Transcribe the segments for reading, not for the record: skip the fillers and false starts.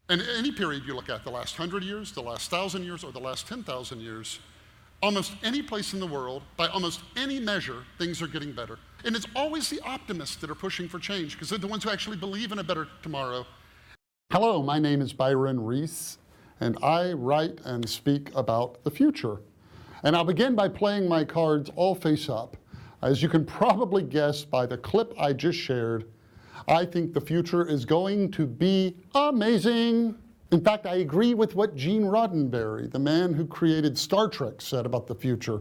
And any period you look at, the last 100 years, the last 1,000 years, or the last 10,000 years, almost any place in the world, by almost any measure, things are getting better. And it's always the optimists that are pushing for change, because they're the ones who actually believe in a better tomorrow. Hello, my name is Byron Reese, and I write and speak about the future. And I'll begin by playing my cards all face up. As you can probably guess by the clip I just shared, I think the future is going to be amazing. In fact, I agree with what Gene Roddenberry, the man who created Star Trek, said about the future.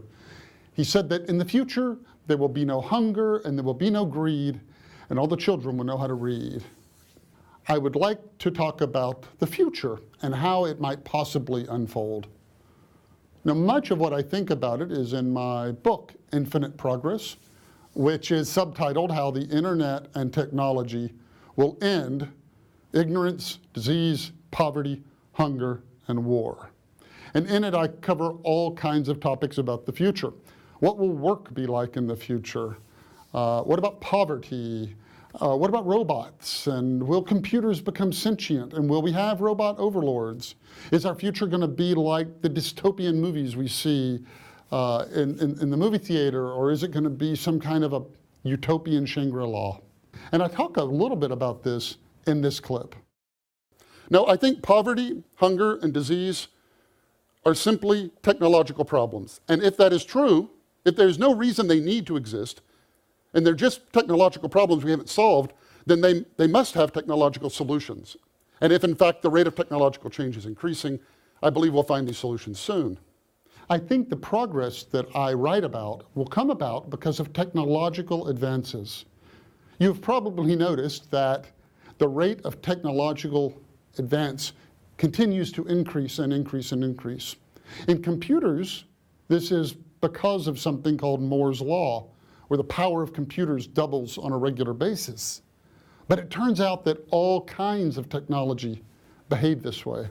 He said that in the future, there will be no hunger and there will be no greed, and all the children will know how to read. I would like to talk about the future and how it might possibly unfold. Now, much of what I think about it is in my book, Infinite Progress, which is subtitled How the Internet and Technology Will End Ignorance, Disease, Poverty, Hunger, and War. And in it, I cover all kinds of topics about the future. What will work be like in the future? What about poverty? What about robots? And will computers become sentient? And will we have robot overlords? Is our future going to be like the dystopian movies we see in the movie theater, or is it going to be some kind of a utopian Shangri-La? And I talk a little bit about this in this clip. Now, I think poverty, hunger, and disease are simply technological problems. And if that is true, if there's no reason they need to exist, and they're just technological problems we haven't solved, then they must have technological solutions. And if, in fact, the rate of technological change is increasing, I believe we'll find these solutions soon. I think the progress that I write about will come about because of technological advances. You've probably noticed that the rate of technological advance continues to increase and increase and increase. In computers, this is because of something called Moore's Law, where the power of computers doubles on a regular basis. But it turns out that all kinds of technology behave this way.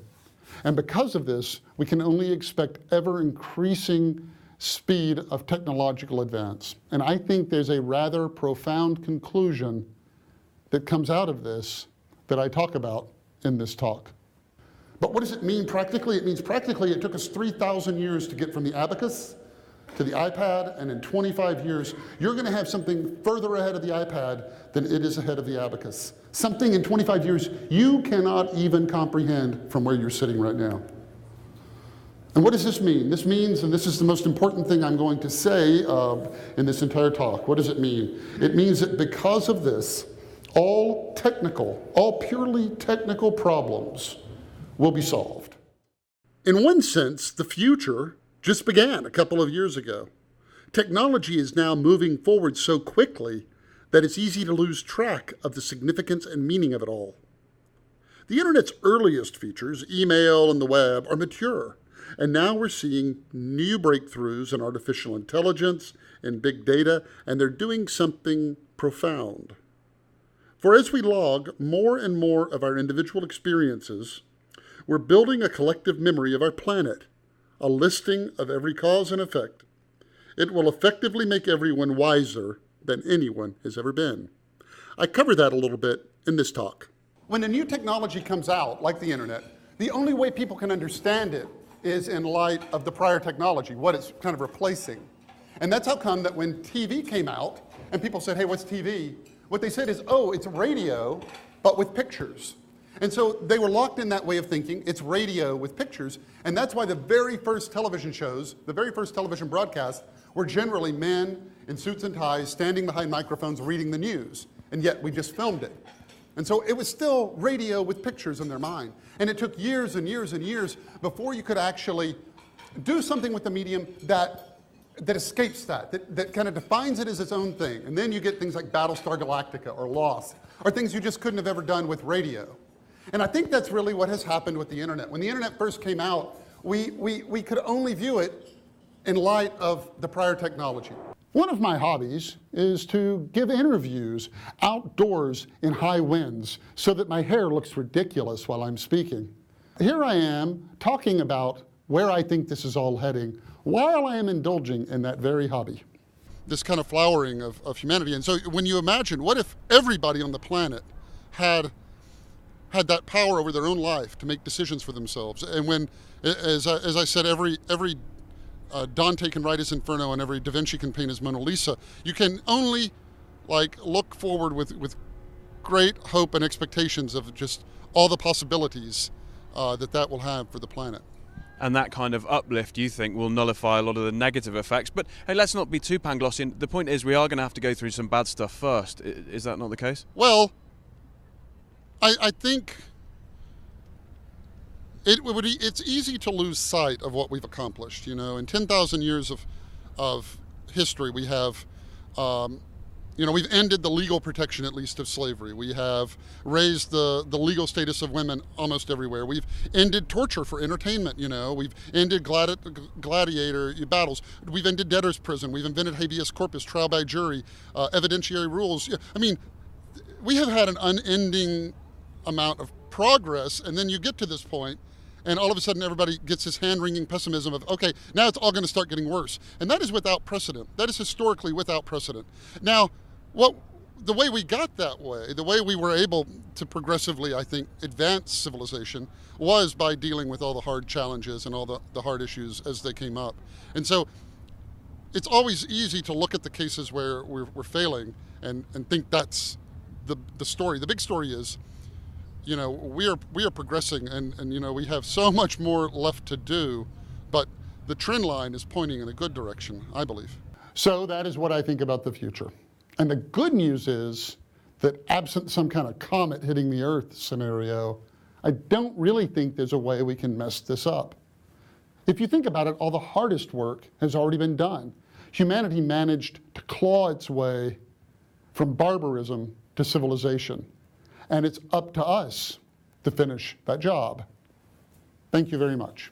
And because of this, we can only expect ever-increasing speed of technological advance. And I think there's a rather profound conclusion that comes out of this that I talk about in this talk. But what does it mean practically? It means practically it took us 3,000 years to get from the abacus to the iPad, and in 25 years, you're going to have something further ahead of the iPad than it is ahead of the abacus. Something in 25 years you cannot even comprehend from where you're sitting right now. And what does this mean? This means, and this is the most important thing I'm going to say in this entire talk, what does it mean? It means that because of this, all purely technical problems will be solved. In one sense, the future just began a couple of years ago. Technology is now moving forward so quickly that it's easy to lose track of the significance and meaning of it all. The internet's earliest features, email and the web, are mature, and now we're seeing new breakthroughs in artificial intelligence and big data, and they're doing something profound. For as we log more and more of our individual experiences, we're building a collective memory of our planet, a listing of every cause and effect. It will effectively make everyone wiser than anyone has ever been. I cover that a little bit in this talk. When a new technology comes out, like the internet, the only way people can understand it is in light of the prior technology, what it's kind of replacing. And that's how come that when TV came out, and people said, hey, what's TV? What they said is, oh, it's radio, but with pictures. And so they were locked in that way of thinking. It's radio with pictures. And that's why the very first television shows, the very first television broadcasts, were generally men in suits and ties standing behind microphones reading the news. And yet we just filmed it. And so it was still radio with pictures in their mind. And it took years and years and years before you could actually do something with the medium that escapes that kind of defines it as its own thing. And then you get things like Battlestar Galactica or Lost, or things you just couldn't have ever done with radio. And I think that's really what has happened with the internet. When the internet first came out, we could only view it in light of the prior technology. One of my hobbies is to give interviews outdoors in high winds so that my hair looks ridiculous while I'm speaking. Here I am talking about where I think this is all heading while I am indulging in that very hobby. This kind of flowering of humanity. And so when you imagine, what if everybody on the planet had had that power over their own life to make decisions for themselves. And when, as I said, every Dante can write his Inferno and every Da Vinci can paint his Mona Lisa, you can only look forward with great hope and expectations of just all the possibilities that will have for the planet. And that kind of uplift, you think, will nullify a lot of the negative effects. But hey, let's not be too Panglossian. The point is, we are going to have to go through some bad stuff first. Is that not the case? Well, I think it's easy to lose sight of what we've accomplished. In 10,000 years of history, we have, we've ended the legal protection, at least, of slavery. We have raised the legal status of women almost everywhere. We've ended torture for entertainment. We've ended gladiator battles. We've ended debtor's prison. We've invented habeas corpus, trial by jury, evidentiary rules. I mean, we have had an unending amount of progress, and then you get to this point, and all of a sudden everybody gets this hand-wringing pessimism of, okay, now it's all going to start getting worse. And that is without precedent. That is historically without precedent. Now, the way we got that way, the way we were able to progressively, I think, advance civilization was by dealing with all the hard challenges and all the hard issues as they came up. And so it's always easy to look at the cases where we're failing and think that's the story. The big story is, we are progressing, and we have so much more left to do, but the trend line is pointing in a good direction, I believe. So that is what I think about the future. And the good news is that absent some kind of comet hitting the Earth scenario, I don't really think there's a way we can mess this up. If you think about it, all the hardest work has already been done. Humanity managed to claw its way from barbarism to civilization. And it's up to us to finish that job. Thank you very much.